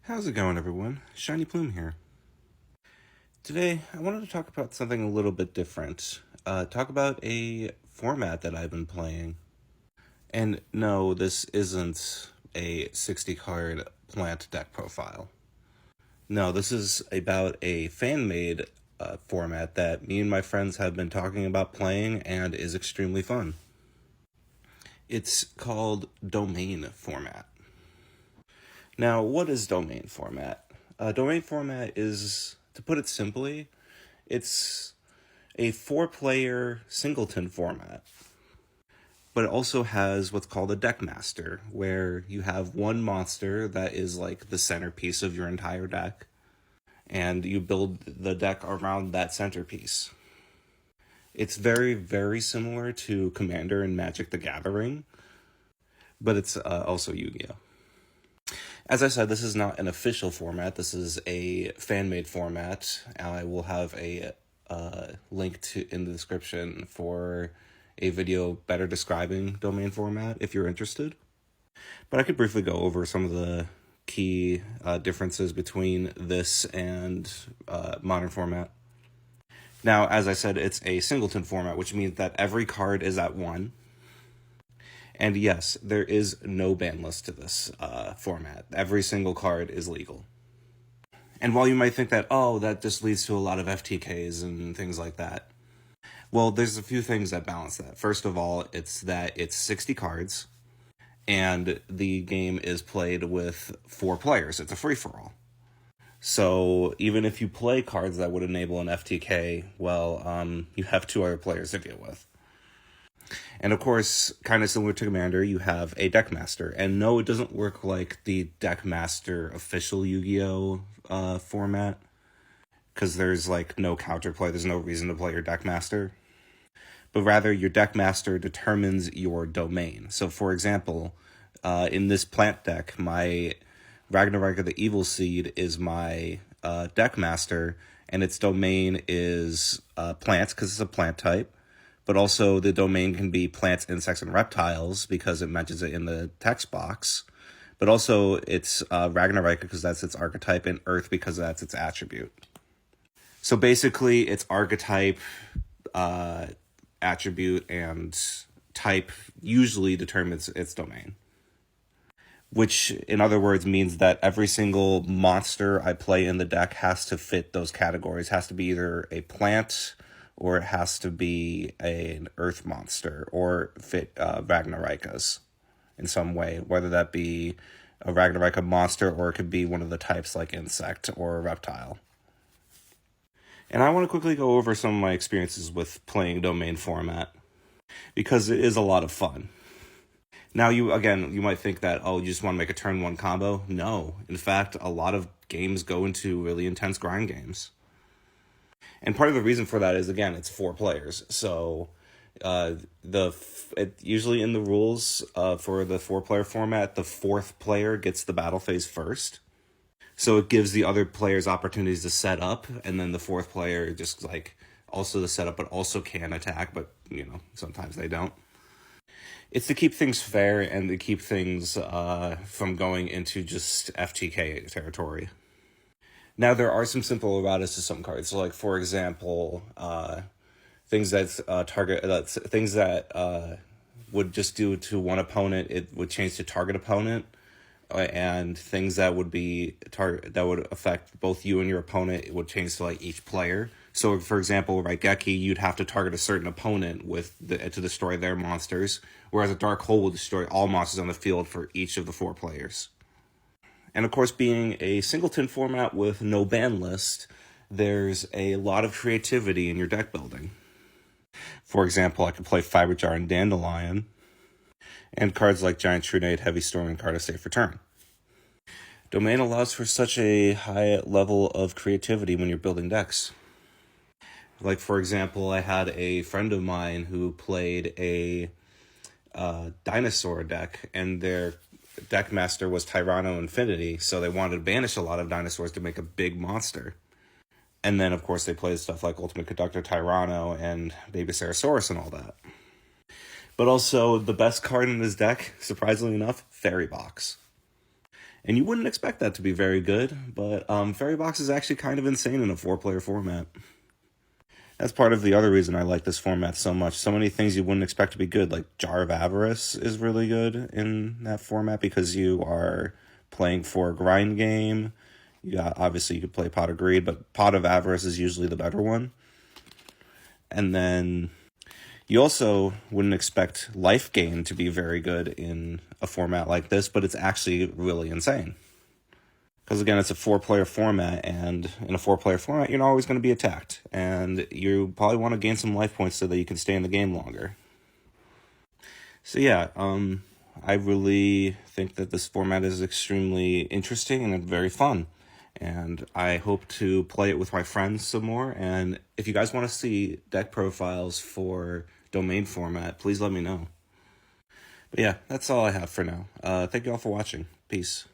How's it going, everyone? Shiny Plume here. Today, I wanted to talk about something a little bit different. Talk about a format that I've been playing. And no, this isn't a 60 card plant deck profile. No, this is about a fan made format that me and my friends have been talking about playing and is extremely fun. It's called Domain Format. Now, what is Domain Format? Domain Format is, to put it simply, it's a 4-player singleton format, but it also has what's called a deck master, where you have one monster that is like the centerpiece of your entire deck, and you build the deck around that centerpiece. It's very, very similar to Commander and Magic the Gathering, but it's also Yu-Gi-Oh! As I said, this is not an official format. This is a fan-made format. I will have a link in the description for a video better describing domain format if you're interested. But I could briefly go over some of the key differences between this and modern format. Now, as I said, it's a singleton format, which means that every card is at 1. And yes, there is no ban list to this format. Every single card is legal. And while you might think that, oh, that just leads to a lot of FTKs and things like that, well, there's a few things that balance that. First of all, it's that it's 60 cards, and the game is played with 4 players. It's a free-for-all. So even if you play cards that would enable an FTK, well, you have 2 other players to deal with. And of course, kind of similar to Commander, you have a deck master. And no, it doesn't work like the deck master official Yu-Gi-Oh format, because there's like no counterplay. There's no reason to play your deck master. But rather, your deck master determines your domain. So for example, in this plant deck, my Ragnarok the Evil Seed is my deck master, and its domain is plants, because it's a plant type. But also the domain can be plants, insects, and reptiles because it mentions it in the text box. But also it's Ragnarok because that's its archetype, and Earth because that's its attribute. So basically its archetype, attribute, and type usually determines its domain. Which, in other words, means that every single monster I play in the deck has to fit those categories. It has to be either a plant, or it has to be an earth monster, or fit Ragnarok's in some way, whether that be a Ragnarok monster, or it could be one of the types like insect or reptile. And I want to quickly go over some of my experiences with playing domain format, because it is a lot of fun. Now, you might think that, oh, you just want to make a turn 1 combo. No. In fact, a lot of games go into really intense grind games. And part of the reason for that is, again, it's 4 players. So usually in the rules for the 4-player format, the 4th player gets the battle phase first. So it gives the other players opportunities to set up, and then the 4th player just like also the setup, but also can attack, but sometimes they don't. It's to keep things fair and to keep things from going into just FTK territory. Now, there are some simple erratas to some cards. So, like, for example, things that would just do to one opponent, it would change to target opponent, and things that would be that would affect both you and your opponent, it would change to like each player. So, for example, Raigeki, you'd have to target a certain opponent to destroy their monsters, whereas a Dark Hole will destroy all monsters on the field for each of the 4 players. And of course, being a singleton format with no ban list, there's a lot of creativity in your deck building. For example, I could play Fiber Jar and Dandelion, and cards like Giant Trunade, Heavy Storm, and Card of Safe Return. Domain allows for such a high level of creativity when you're building decks. Like, for example, I had a friend of mine who played a dinosaur deck, and their deck master was Tyranno Infinity, so they wanted to banish a lot of dinosaurs to make a big monster. And then, of course, they played stuff like Ultimate Conductor Tyranno and Baby Sarasaurus and all that. But also, the best card in his deck, surprisingly enough, Fairy Box. And you wouldn't expect that to be very good, but Fairy Box is actually kind of insane in a 4-player format. That's part of the other reason I like this format so much. So many things you wouldn't expect to be good, like Jar of Avarice is really good in that format because you are playing for a grind game. You got, obviously you could play Pot of Greed, but Pot of Avarice is usually the better one. And then you also wouldn't expect Life Gain to be very good in a format like this, but it's actually really insane. Because again, it's a 4-player format, and in a 4-player format, you're not always going to be attacked. And you probably want to gain some life points so that you can stay in the game longer. So yeah, I really think that this format is extremely interesting and very fun. And I hope to play it with my friends some more. And if you guys want to see deck profiles for Domain Format, please let me know. But yeah, that's all I have for now. Thank you all for watching. Peace.